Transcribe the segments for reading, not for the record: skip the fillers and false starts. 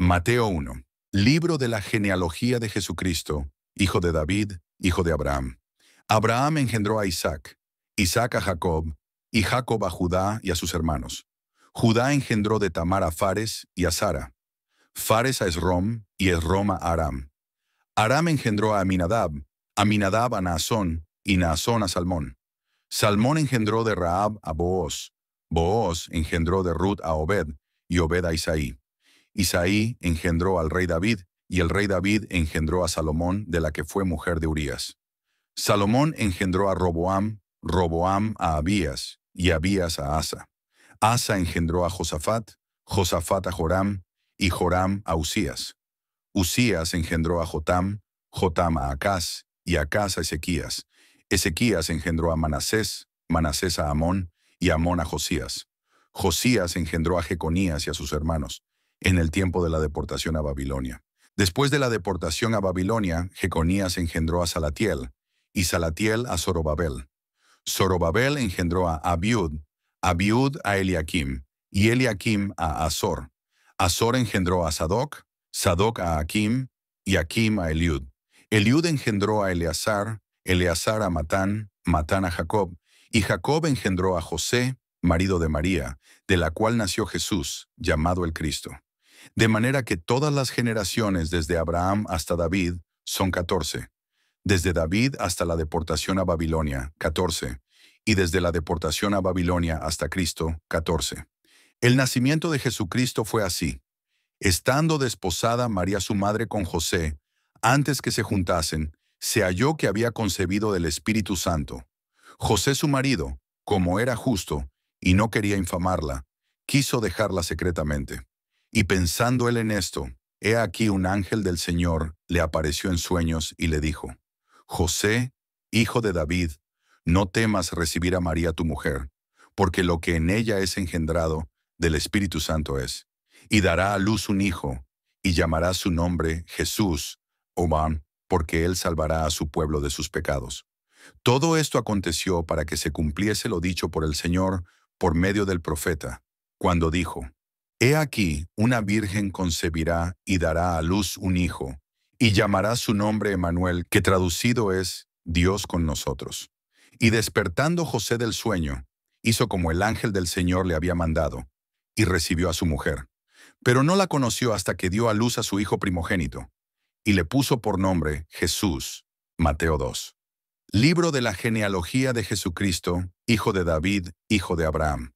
Mateo 1. Libro de la genealogía de Jesucristo, hijo de David, hijo de Abraham. Abraham engendró a Isaac, Isaac a Jacob, y Jacob a Judá y a sus hermanos. Judá engendró de Tamar a Fares y a Sara, Fares a Esrom y Esrom a Aram. Aram engendró a Aminadab, Aminadab a Naasón y Naasón a Salmón. Salmón engendró de Rahab a Booz, Booz engendró de Ruth a Obed y Obed a Isaí. Isaí engendró al rey David, y el rey David engendró a Salomón, de la que fue mujer de Urías. Salomón engendró a Roboam, Roboam a Abías, y Abías a Asa. Asa engendró a Josafat, Josafat a Joram, y Joram a Usías. Usías engendró a Jotam, Jotam a Acaz, y Acaz a Ezequías. Ezequías engendró a Manasés, Manasés a Amón, y Amón a Josías. Josías engendró a Jeconías y a sus hermanos, en el tiempo de la deportación a Babilonia. Después de la deportación a Babilonia, Jeconías engendró a Salatiel, y Salatiel a Zorobabel. Zorobabel engendró a Abiud, Abiud a Eliakim, y Eliakim a Azor. Azor engendró a Sadoc, Sadoc a Akim, y Akim a Eliud. Eliud engendró a Eleazar, Eleazar a Matán, Matán a Jacob, y Jacob engendró a José, marido de María, de la cual nació Jesús, llamado el Cristo. De manera que todas las generaciones desde Abraham hasta David son 14. Desde David hasta la deportación a Babilonia, 14. Y desde la deportación a Babilonia hasta Cristo, 14. El nacimiento de Jesucristo fue así. Estando desposada María su madre con José, antes que se juntasen, se halló que había concebido del Espíritu Santo. José su marido, como era justo, y no quería infamarla, quiso dejarla secretamente. Y pensando él en esto, he aquí un ángel del Señor le apareció en sueños y le dijo: José, hijo de David, no temas recibir a María tu mujer, porque lo que en ella es engendrado del Espíritu Santo es. Y dará a luz un hijo, y llamará su nombre Jesús, Obán, porque él salvará a su pueblo de sus pecados. Todo esto aconteció para que se cumpliese lo dicho por el Señor por medio del profeta, cuando dijo: He aquí, una virgen concebirá y dará a luz un hijo, y llamará su nombre Emmanuel, que traducido es Dios con nosotros. Y despertando José del sueño, hizo como el ángel del Señor le había mandado, y recibió a su mujer. Pero no la conoció hasta que dio a luz a su hijo primogénito, y le puso por nombre Jesús. Mateo 2. Libro de la genealogía de Jesucristo, hijo de David, hijo de Abraham.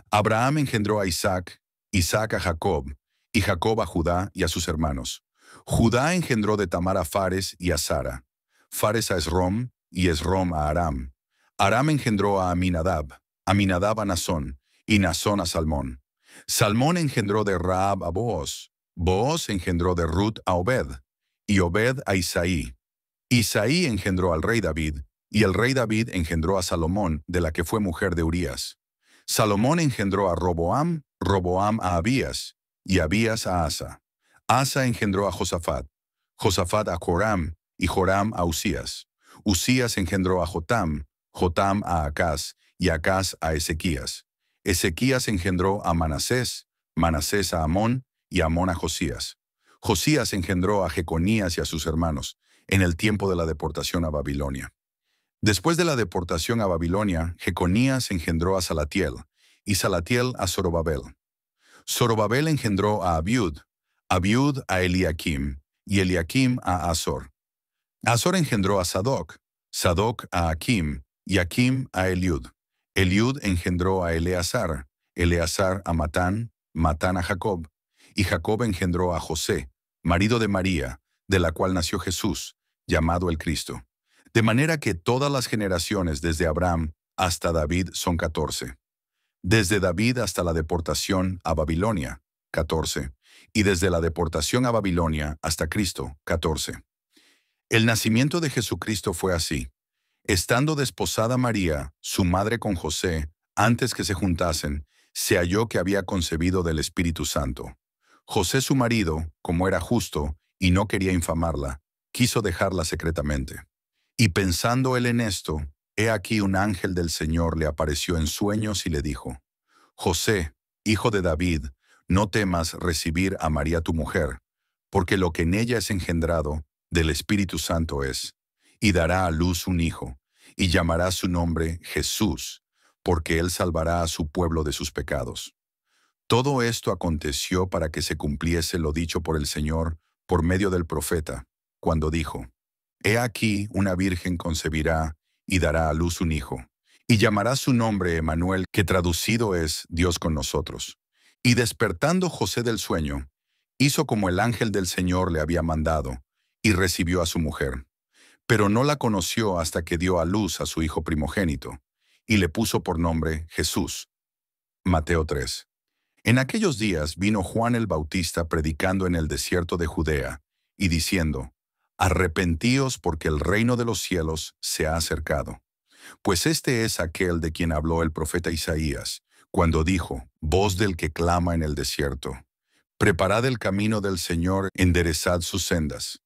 Abraham engendró a Isaac, Isaac a Jacob, y Jacob a Judá y a sus hermanos. Judá engendró de Tamar a Fares y a Sara, Fares a Esrom, y Esrom a Aram. Aram engendró a Aminadab, Aminadab a Naasón, y Naasón a Salmón. Salmón engendró de Rahab a Booz, Booz engendró de Ruth a Obed, y Obed a Isaí. Isaí engendró al rey David, y el rey David engendró a Salomón, de la que fue mujer de Urías. Salomón engendró a Roboam, Roboam a Abías, y Abías a Asa. Asa engendró a Josafat, Josafat a Joram, y Joram a Usías. Usías engendró a Jotam, Jotam a Acaz, y Acaz a Ezequías. Ezequías engendró a Manasés, Manasés a Amón, y Amón a Josías. Josías engendró a Jeconías y a sus hermanos, en el tiempo de la deportación a Babilonia. Después de la deportación a Babilonia, Jeconías engendró a Salatiel, y Salatiel a Zorobabel. Zorobabel engendró a Abiud, Abiud a Eliakim, y Eliakim a Azor. Azor engendró a Sadoc, Sadoc a Akim, y Akim a Eliud. Eliud engendró a Eleazar, Eleazar a Matán, Matán a Jacob, y Jacob engendró a José, marido de María, de la cual nació Jesús, llamado el Cristo. De manera que todas las generaciones desde Abraham hasta David son 14. Desde David hasta la deportación a Babilonia, 14. Y desde la deportación a Babilonia hasta Cristo, 14. El nacimiento de Jesucristo fue así. Estando desposada María, su madre con José, antes que se juntasen, se halló que había concebido del Espíritu Santo. José su marido, como era justo, y no quería infamarla, quiso dejarla secretamente. Y pensando él en esto, he aquí un ángel del Señor le apareció en sueños y le dijo: José, hijo de David, no temas recibir a María tu mujer, porque lo que en ella es engendrado del Espíritu Santo es, y dará a luz un hijo, y llamará su nombre Jesús, porque él salvará a su pueblo de sus pecados. Todo esto aconteció para que se cumpliese lo dicho por el Señor por medio del profeta, cuando dijo, He aquí una virgen concebirá y dará a luz un hijo, y llamará su nombre Emmanuel, que traducido es Dios con nosotros. Y despertando José del sueño, hizo como el ángel del Señor le había mandado, y recibió a su mujer. Pero no la conoció hasta que dio a luz a su hijo primogénito, y le puso por nombre Jesús. Mateo 3. En aquellos días vino Juan el Bautista predicando en el desierto de Judea, y diciendo, Arrepentíos porque el reino de los cielos se ha acercado. Pues este es aquel de quien habló el profeta Isaías, cuando dijo, voz del que clama en el desierto, preparad el camino del Señor, enderezad sus sendas.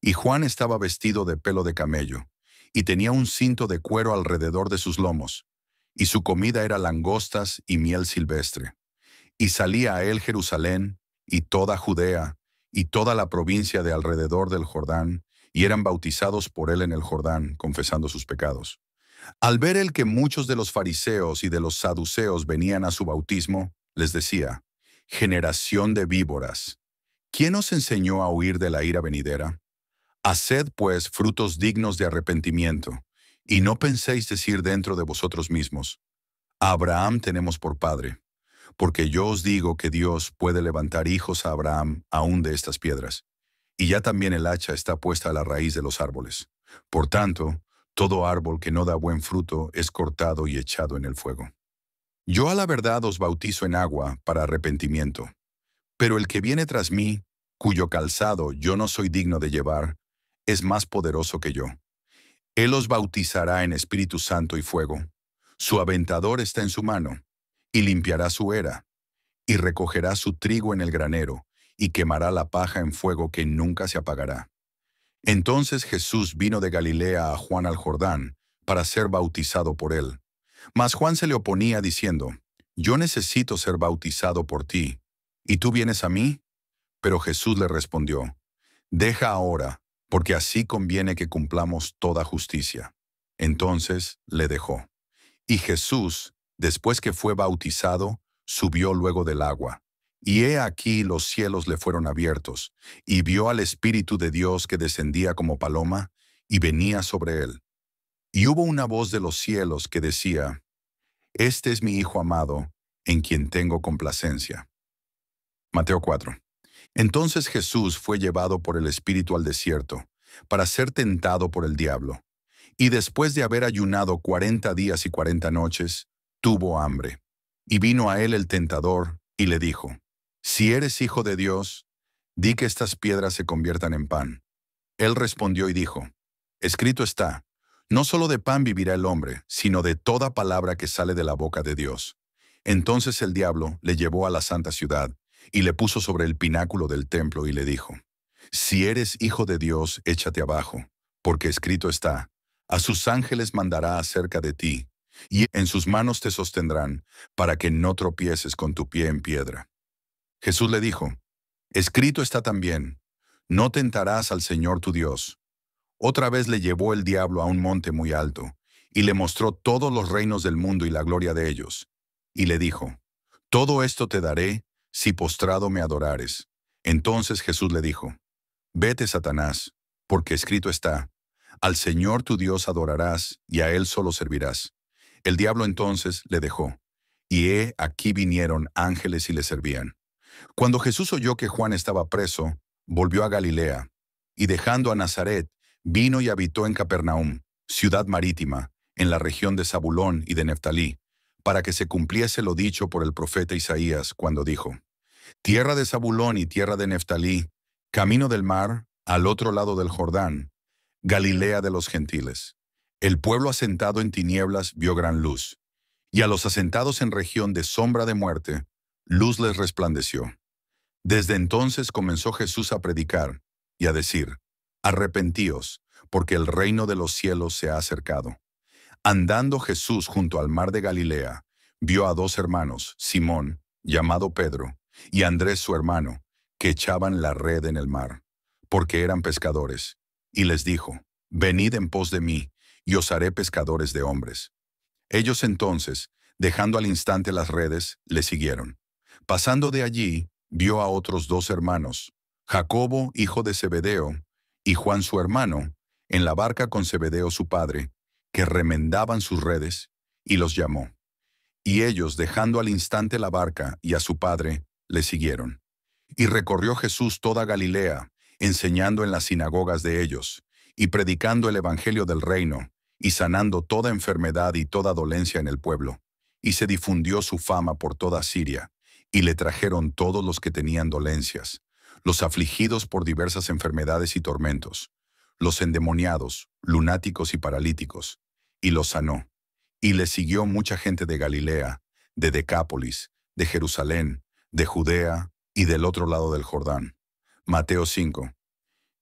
Y Juan estaba vestido de pelo de camello, y tenía un cinto de cuero alrededor de sus lomos, y su comida era langostas y miel silvestre. Y salía a él Jerusalén, y toda Judea, y toda la provincia de alrededor del Jordán, y eran bautizados por él en el Jordán, confesando sus pecados. Al ver él que muchos de los fariseos y de los saduceos venían a su bautismo, les decía, generación de víboras, ¿quién os enseñó a huir de la ira venidera? Haced pues frutos dignos de arrepentimiento, y no penséis decir dentro de vosotros mismos, a Abraham tenemos por padre, porque yo os digo que Dios puede levantar hijos a Abraham aún de estas piedras, y ya también el hacha está puesta a la raíz de los árboles. Por tanto, todo árbol que no da buen fruto es cortado y echado en el fuego. Yo a la verdad os bautizo en agua para arrepentimiento, pero el que viene tras mí, cuyo calzado yo no soy digno de llevar, es más poderoso que yo. Él os bautizará en Espíritu Santo y fuego. Su aventador está en su mano, y limpiará su era, y recogerá su trigo en el granero, y quemará la paja en fuego que nunca se apagará. Entonces Jesús vino de Galilea a Juan al Jordán, para ser bautizado por él. Mas Juan se le oponía diciendo, Yo necesito ser bautizado por ti, ¿y tú vienes a mí? Pero Jesús le respondió, Deja ahora, porque así conviene que cumplamos toda justicia. Entonces le dejó. Y Jesús, después que fue bautizado, subió luego del agua. Y he aquí los cielos le fueron abiertos, y vio al Espíritu de Dios que descendía como paloma, y venía sobre él. Y hubo una voz de los cielos que decía, Este es mi Hijo amado, en quien tengo complacencia. Mateo 4. Entonces Jesús fue llevado por el Espíritu al desierto, para ser tentado por el diablo. Y después de haber ayunado 40 días y 40 noches, tuvo hambre. Y vino a él el tentador, y le dijo, Si eres hijo de Dios, di que estas piedras se conviertan en pan. Él respondió y dijo, Escrito está, no solo de pan vivirá el hombre, sino de toda palabra que sale de la boca de Dios. Entonces el diablo le llevó a la santa ciudad, y le puso sobre el pináculo del templo y le dijo, Si eres hijo de Dios, échate abajo, porque escrito está, a sus ángeles mandará acerca de ti, y en sus manos te sostendrán, para que no tropieces con tu pie en piedra. Jesús le dijo, Escrito está también, no tentarás al Señor tu Dios. Otra vez le llevó el diablo a un monte muy alto, y le mostró todos los reinos del mundo y la gloria de ellos. Y le dijo, Todo esto te daré, si postrado me adorares. Entonces Jesús le dijo, Vete, Satanás, porque escrito está, Al Señor tu Dios adorarás, y a Él solo servirás. El diablo entonces le dejó, y he aquí vinieron ángeles y le servían. Cuando Jesús oyó que Juan estaba preso, volvió a Galilea, y dejando a Nazaret, vino y habitó en Capernaum, ciudad marítima, en la región de Zabulón y de Neftalí, para que se cumpliese lo dicho por el profeta Isaías, cuando dijo, Tierra de Zabulón y tierra de Neftalí, camino del mar, al otro lado del Jordán, Galilea de los gentiles. El pueblo asentado en tinieblas vio gran luz, y a los asentados en región de sombra de muerte, luz les resplandeció. Desde entonces comenzó Jesús a predicar y a decir, Arrepentíos, porque el reino de los cielos se ha acercado. Andando Jesús junto al mar de Galilea, vio a dos hermanos, Simón, llamado Pedro, y Andrés su hermano, que echaban la red en el mar, porque eran pescadores. Y les dijo, venid en pos de mí, y os haré pescadores de hombres. Ellos entonces, dejando al instante las redes, le siguieron. Pasando de allí, vio a otros dos hermanos, Jacobo, hijo de Zebedeo, y Juan su hermano, en la barca con Zebedeo su padre, que remendaban sus redes, y los llamó. Y ellos, dejando al instante la barca y a su padre, le siguieron. Y recorrió Jesús toda Galilea, enseñando en las sinagogas de ellos, y predicando el evangelio del reino, y sanando toda enfermedad y toda dolencia en el pueblo. Y se difundió su fama por toda Siria, y le trajeron todos los que tenían dolencias, los afligidos por diversas enfermedades y tormentos, los endemoniados, lunáticos y paralíticos, y los sanó. Y le siguió mucha gente de Galilea, de Decápolis, de Jerusalén, de Judea y del otro lado del Jordán. Mateo 5.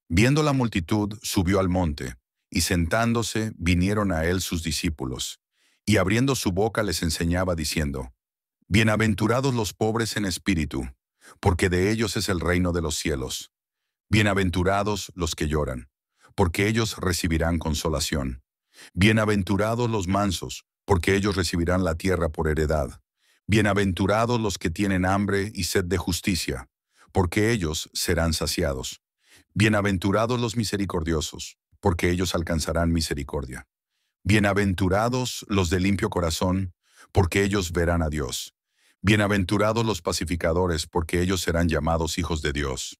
Viendo la multitud, subió al monte, y sentándose vinieron a él sus discípulos, y abriendo su boca les enseñaba diciendo, bienaventurados los pobres en espíritu, porque de ellos es el reino de los cielos. Bienaventurados los que lloran, porque ellos recibirán consolación. Bienaventurados los mansos, porque ellos recibirán la tierra por heredad. Bienaventurados los que tienen hambre y sed de justicia, porque ellos serán saciados. Bienaventurados los misericordiosos, porque ellos alcanzarán misericordia. Bienaventurados los de limpio corazón, porque ellos verán a Dios. Bienaventurados los pacificadores, porque ellos serán llamados hijos de Dios.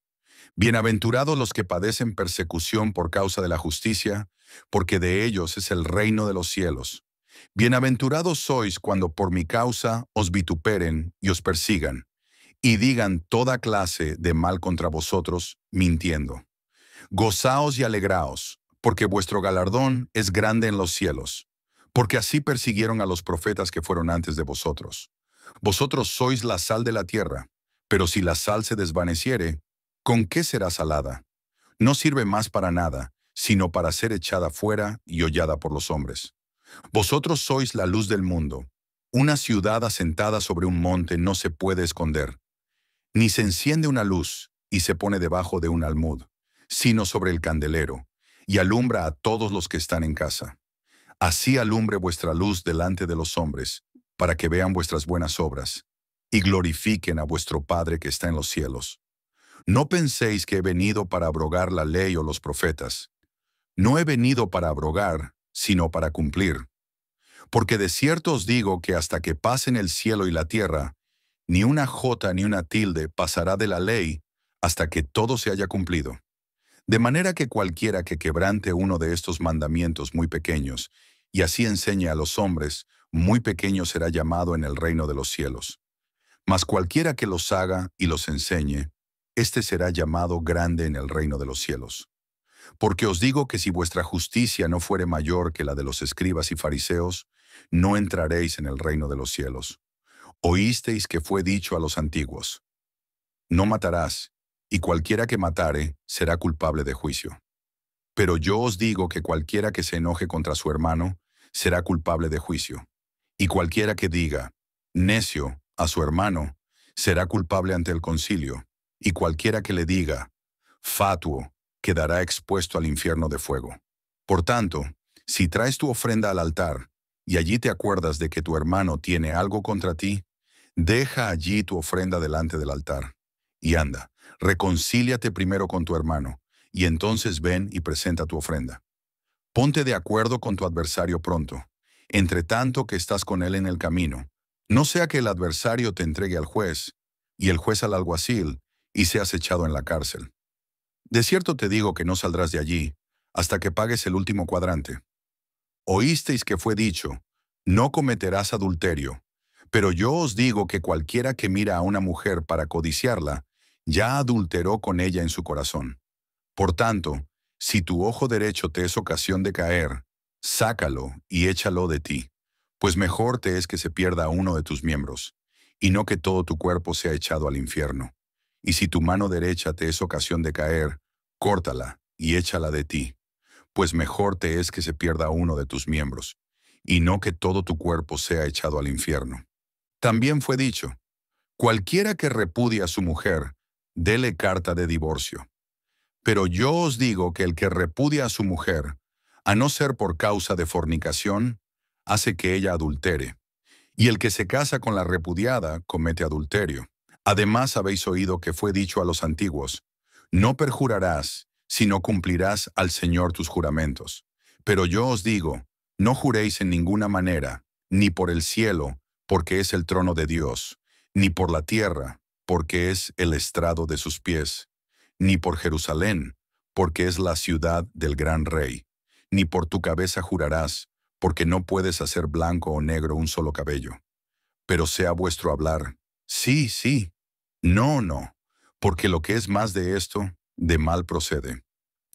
Bienaventurados los que padecen persecución por causa de la justicia, porque de ellos es el reino de los cielos. Bienaventurados sois cuando por mi causa os vituperen y os persigan, y digan toda clase de mal contra vosotros, mintiendo. Gozaos y alegraos, porque vuestro galardón es grande en los cielos, porque así persiguieron a los profetas que fueron antes de vosotros. Vosotros sois la sal de la tierra, pero si la sal se desvaneciere, ¿con qué será salada? No sirve más para nada, sino para ser echada fuera y hollada por los hombres. Vosotros sois la luz del mundo. Una ciudad asentada sobre un monte no se puede esconder. Ni se enciende una luz y se pone debajo de un almud, sino sobre el candelero, y alumbra a todos los que están en casa. Así alumbre vuestra luz delante de los hombres, para que vean vuestras buenas obras, y glorifiquen a vuestro Padre que está en los cielos. No penséis que he venido para abrogar la ley o los profetas. No he venido para abrogar, sino para cumplir. Porque de cierto os digo que hasta que pasen el cielo y la tierra, ni una jota ni una tilde pasará de la ley hasta que todo se haya cumplido. De manera que cualquiera que quebrante uno de estos mandamientos muy pequeños, y así enseñe a los hombres, muy pequeño será llamado en el reino de los cielos. Mas cualquiera que los haga y los enseñe, éste será llamado grande en el reino de los cielos. Porque os digo que si vuestra justicia no fuere mayor que la de los escribas y fariseos, no entraréis en el reino de los cielos. Oísteis que fue dicho a los antiguos, no matarás, y cualquiera que matare será culpable de juicio. Pero yo os digo que cualquiera que se enoje contra su hermano será culpable de juicio. Y cualquiera que diga, necio, a su hermano, será culpable ante el concilio. Y cualquiera que le diga, fatuo, quedará expuesto al infierno de fuego. Por tanto, si traes tu ofrenda al altar, y allí te acuerdas de que tu hermano tiene algo contra ti, deja allí tu ofrenda delante del altar. Y anda, reconcíliate primero con tu hermano, y entonces ven y presenta tu ofrenda. Ponte de acuerdo con tu adversario pronto, entre tanto que estás con él en el camino. No sea que el adversario te entregue al juez, y el juez al alguacil, y seas echado en la cárcel. De cierto te digo que no saldrás de allí, hasta que pagues el último cuadrante. Oísteis que fue dicho, no cometerás adulterio, pero yo os digo que cualquiera que mira a una mujer para codiciarla, ya adulteró con ella en su corazón. Por tanto, si tu ojo derecho te es ocasión de caer, sácalo y échalo de ti, pues mejor te es que se pierda uno de tus miembros, y no que todo tu cuerpo sea echado al infierno. Y si tu mano derecha te es ocasión de caer, córtala y échala de ti, pues mejor te es que se pierda uno de tus miembros, y no que todo tu cuerpo sea echado al infierno. También fue dicho, Cualquiera que repudie a su mujer, dele carta de divorcio. Pero yo os digo que el que repudia a su mujer, a no ser por causa de fornicación, hace que ella adultere. Y el que se casa con la repudiada comete adulterio. Además habéis oído que fue dicho a los antiguos, no perjurarás, sino cumplirás al Señor tus juramentos. Pero yo os digo, no juréis en ninguna manera, ni por el cielo, porque es el trono de Dios, ni por la tierra, porque es el estrado de sus pies, ni por Jerusalén, porque es la ciudad del gran rey, ni por tu cabeza jurarás, porque no puedes hacer blanco o negro un solo cabello. Pero sea vuestro hablar, sí, sí, no, no, porque lo que es más de esto, de mal procede.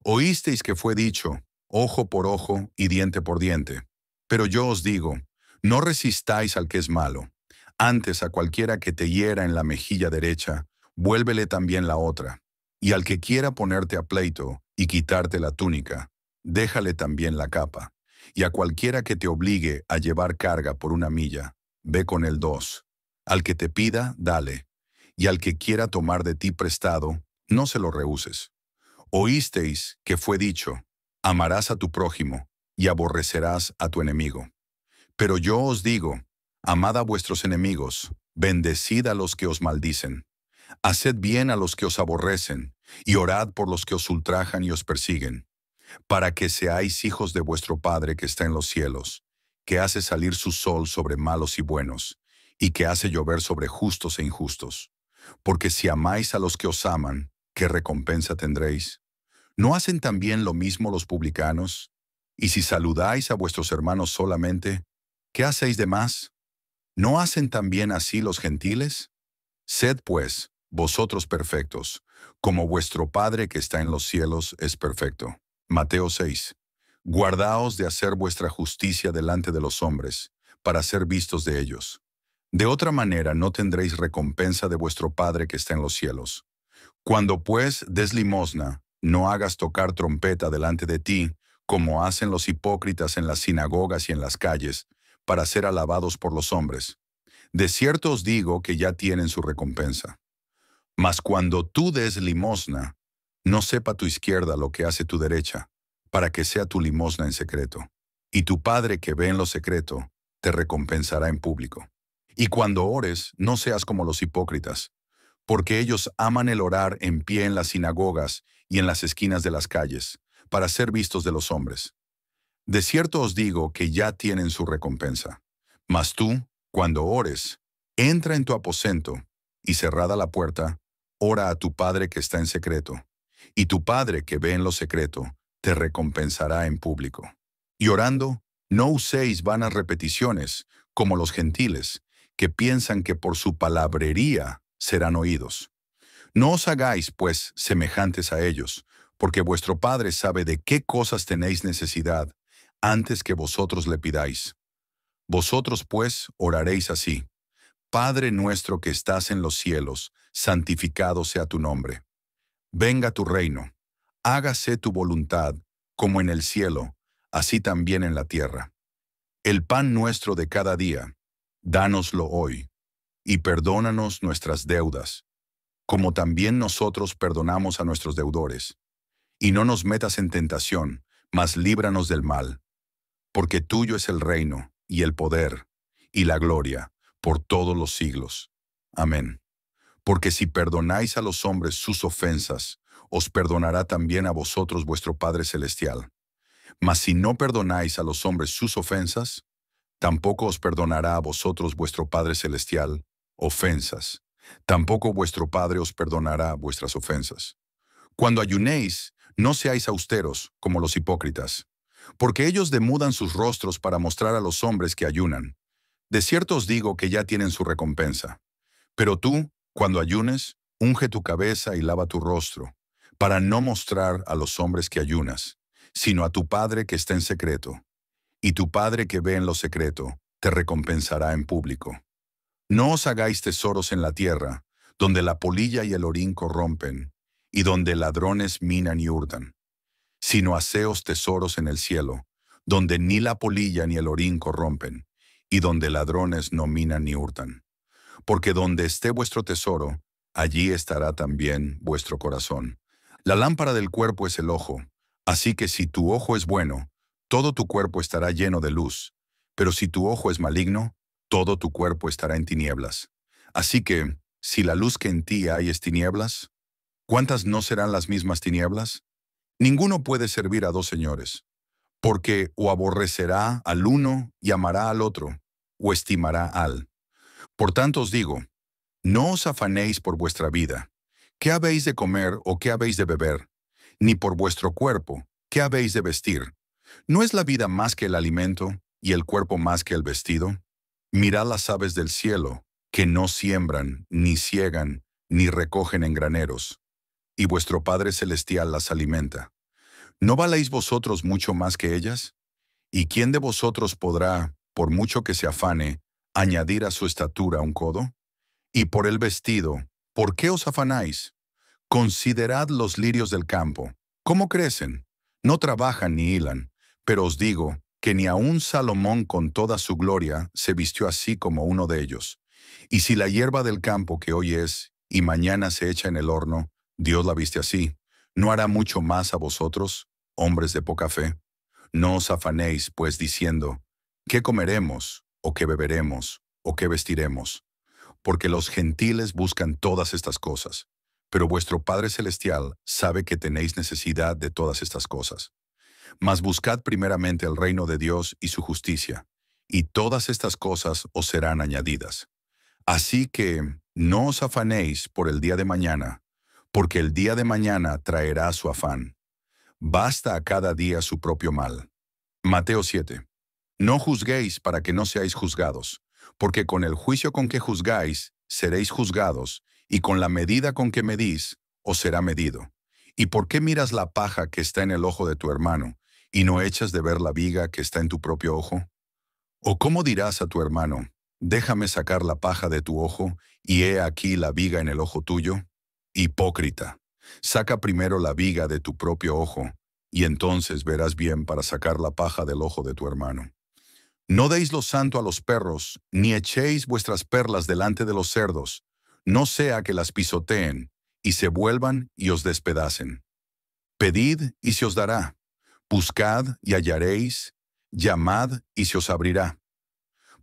Oísteis que fue dicho, ojo por ojo y diente por diente. Pero yo os digo, no resistáis al que es malo. Antes a cualquiera que te hiera en la mejilla derecha, vuélvele también la otra. Y al que quiera ponerte a pleito y quitarte la túnica, déjale también la capa. Y a cualquiera que te obligue a llevar carga por una milla, ve con él 2. Al que te pida, dale. Y al que quiera tomar de ti prestado, no se lo rehuses. Oísteis que fue dicho, amarás a tu prójimo y aborrecerás a tu enemigo. Pero yo os digo, amad a vuestros enemigos, bendecid a los que os maldicen, haced bien a los que os aborrecen, y orad por los que os ultrajan y os persiguen, para que seáis hijos de vuestro Padre que está en los cielos, que hace salir su sol sobre malos y buenos, y que hace llover sobre justos e injustos. Porque si amáis a los que os aman, ¿qué recompensa tendréis? ¿No hacen también lo mismo los publicanos? Y si saludáis a vuestros hermanos solamente, ¿qué hacéis de más? ¿No hacen también así los gentiles? Sed, pues, vosotros perfectos, como vuestro Padre que está en los cielos es perfecto. Mateo 6. Guardaos de hacer vuestra justicia delante de los hombres, para ser vistos de ellos. De otra manera no tendréis recompensa de vuestro Padre que está en los cielos. Cuando pues des limosna, no hagas tocar trompeta delante de ti, como hacen los hipócritas en las sinagogas y en las calles, para ser alabados por los hombres. De cierto os digo que ya tienen su recompensa. Mas cuando tú des limosna, no sepa tu izquierda lo que hace tu derecha, para que sea tu limosna en secreto. Y tu Padre que ve en lo secreto, te recompensará en público. Y cuando ores, no seas como los hipócritas, porque ellos aman el orar en pie en las sinagogas y en las esquinas de las calles, para ser vistos de los hombres. De cierto os digo que ya tienen su recompensa. Mas tú, cuando ores, entra en tu aposento, y cerrada la puerta, ora a tu Padre que está en secreto, y tu Padre que ve en lo secreto, te recompensará en público. Y orando, no uséis vanas repeticiones, como los gentiles, que piensan que por su palabrería serán oídos. No os hagáis, pues, semejantes a ellos, porque vuestro Padre sabe de qué cosas tenéis necesidad, antes que vosotros le pidáis. Vosotros, pues, oraréis así: Padre nuestro que estás en los cielos, santificado sea tu nombre. Venga tu reino. Hágase tu voluntad, como en el cielo, así también en la tierra. El pan nuestro de cada día, dánoslo hoy, y perdónanos nuestras deudas, como también nosotros perdonamos a nuestros deudores. Y no nos metas en tentación, mas líbranos del mal. Porque tuyo es el reino, y el poder, y la gloria, por todos los siglos. Amén. Porque si perdonáis a los hombres sus ofensas, os perdonará también a vosotros vuestro Padre Celestial. Mas si no perdonáis a los hombres sus ofensas, tampoco os perdonará a vosotros vuestro Padre Celestial ofensas. Tampoco vuestro Padre os perdonará vuestras ofensas. Cuando ayunéis, no seáis austeros, como los hipócritas, porque ellos demudan sus rostros para mostrar a los hombres que ayunan. De cierto os digo que ya tienen su recompensa. Pero tú, cuando ayunes, unge tu cabeza y lava tu rostro, para no mostrar a los hombres que ayunas, sino a tu Padre que está en secreto. Y tu Padre que ve en lo secreto, te recompensará en público. No os hagáis tesoros en la tierra, donde la polilla y el orín corrompen, y donde ladrones minan y hurtan, sino haceos tesoros en el cielo, donde ni la polilla ni el orín corrompen, y donde ladrones no minan ni hurtan. porque donde esté vuestro tesoro, allí estará también vuestro corazón. La lámpara del cuerpo es el ojo, así que si tu ojo es bueno, todo tu cuerpo estará lleno de luz, pero si tu ojo es maligno, todo tu cuerpo estará en tinieblas. Así que, si la luz que en ti hay es tinieblas, ¿cuántas no serán las mismas tinieblas? Ninguno puede servir a dos señores, porque o aborrecerá al uno y amará al otro, o estimará al. Por tanto os digo, no os afanéis por vuestra vida, qué habéis de comer o qué habéis de beber, ni por vuestro cuerpo, qué habéis de vestir. ¿No es la vida más que el alimento y el cuerpo más que el vestido? Mirad las aves del cielo, que no siembran, ni siegan, ni recogen en graneros, y vuestro Padre Celestial las alimenta. ¿No valéis vosotros mucho más que ellas? ¿Y quién de vosotros podrá, por mucho que se afane, añadir a su estatura un codo? Y por el vestido, ¿por qué os afanáis? Considerad los lirios del campo, cómo crecen, no trabajan ni hilan, pero os digo que ni aun Salomón con toda su gloria se vistió así como uno de ellos. Y si la hierba del campo que hoy es y mañana se echa en el horno, Dios la viste así, ¿no hará mucho más a vosotros, hombres de poca fe? No os afanéis, pues, diciendo, ¿qué comeremos, o qué beberemos, o qué vestiremos? Porque los gentiles buscan todas estas cosas, pero vuestro Padre Celestial sabe que tenéis necesidad de todas estas cosas. Mas buscad primeramente el reino de Dios y su justicia, y todas estas cosas os serán añadidas. Así que no os afanéis por el día de mañana, porque el día de mañana traerá su afán. Basta a cada día su propio mal. Mateo 7. No juzguéis para que no seáis juzgados, porque con el juicio con que juzgáis, seréis juzgados, y con la medida con que medís, os será medido. ¿Y por qué miras la paja que está en el ojo de tu hermano, y no echas de ver la viga que está en tu propio ojo? ¿O cómo dirás a tu hermano, déjame sacar la paja de tu ojo, y he aquí la viga en el ojo tuyo? Hipócrita, saca primero la viga de tu propio ojo, y entonces verás bien para sacar la paja del ojo de tu hermano. No deis lo santo a los perros, ni echéis vuestras perlas delante de los cerdos, no sea que las pisoteen, y se vuelvan y os despedacen. Pedid y se os dará, buscad y hallaréis, llamad y se os abrirá.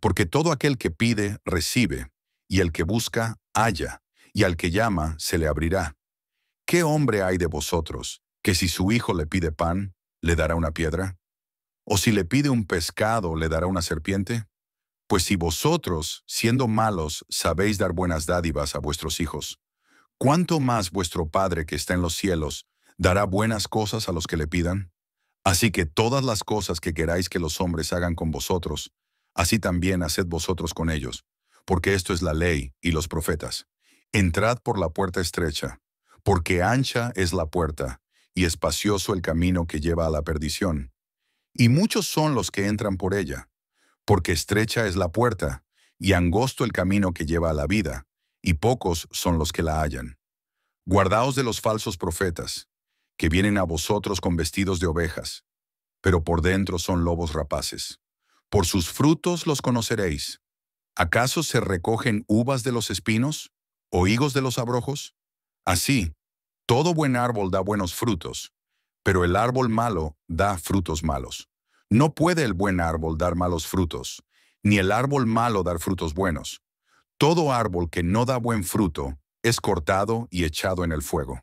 Porque todo aquel que pide, recibe, y el que busca, halla, y al que llama, se le abrirá. ¿Qué hombre hay de vosotros, que si su hijo le pide pan, le dará una piedra? ¿O si le pide un pescado, le dará una serpiente? Pues si vosotros, siendo malos, sabéis dar buenas dádivas a vuestros hijos, ¿cuánto más vuestro Padre que está en los cielos dará buenas cosas a los que le pidan? Así que todas las cosas que queráis que los hombres hagan con vosotros, así también haced vosotros con ellos, porque esto es la ley y los profetas. Entrad por la puerta estrecha, porque ancha es la puerta, y espacioso el camino que lleva a la perdición. Y muchos son los que entran por ella, porque estrecha es la puerta, y angosto el camino que lleva a la vida, y pocos son los que la hallan. Guardaos de los falsos profetas, que vienen a vosotros con vestidos de ovejas, pero por dentro son lobos rapaces. Por sus frutos los conoceréis. ¿Acaso se recogen uvas de los espinos, o higos de los abrojos? Así, todo buen árbol da buenos frutos, pero el árbol malo da frutos malos. No puede el buen árbol dar malos frutos, ni el árbol malo dar frutos buenos. Todo árbol que no da buen fruto es cortado y echado en el fuego.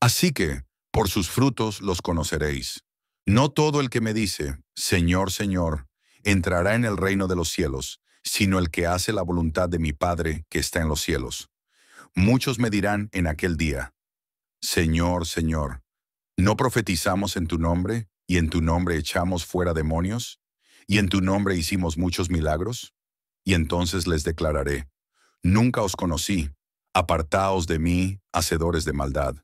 Así que, por sus frutos los conoceréis. No todo el que me dice, Señor, Señor, entrará en el reino de los cielos, sino el que hace la voluntad de mi Padre que está en los cielos. Muchos me dirán en aquel día, Señor, Señor, ¿no profetizamos en tu nombre, y en tu nombre echamos fuera demonios, y en tu nombre hicimos muchos milagros? Y entonces les declararé, nunca os conocí, apartaos de mí, hacedores de maldad.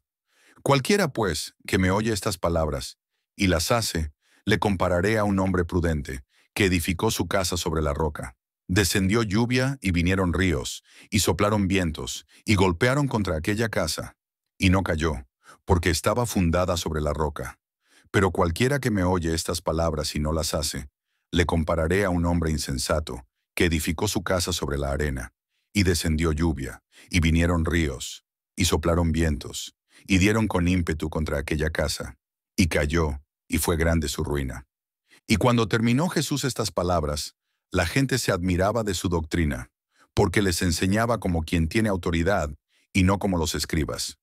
Cualquiera, pues, que me oye estas palabras y las hace, le compararé a un hombre prudente, que edificó su casa sobre la roca. Descendió lluvia y vinieron ríos, y soplaron vientos, y golpearon contra aquella casa, y no cayó, porque estaba fundada sobre la roca. Pero cualquiera que me oye estas palabras y no las hace, le compararé a un hombre insensato, que edificó su casa sobre la arena. y descendió lluvia, y vinieron ríos, y soplaron vientos, y dieron con ímpetu contra aquella casa, y cayó, y fue grande su ruina. Y cuando terminó Jesús estas palabras, la gente se admiraba de su doctrina, porque les enseñaba como quien tiene autoridad, y no como los escribas.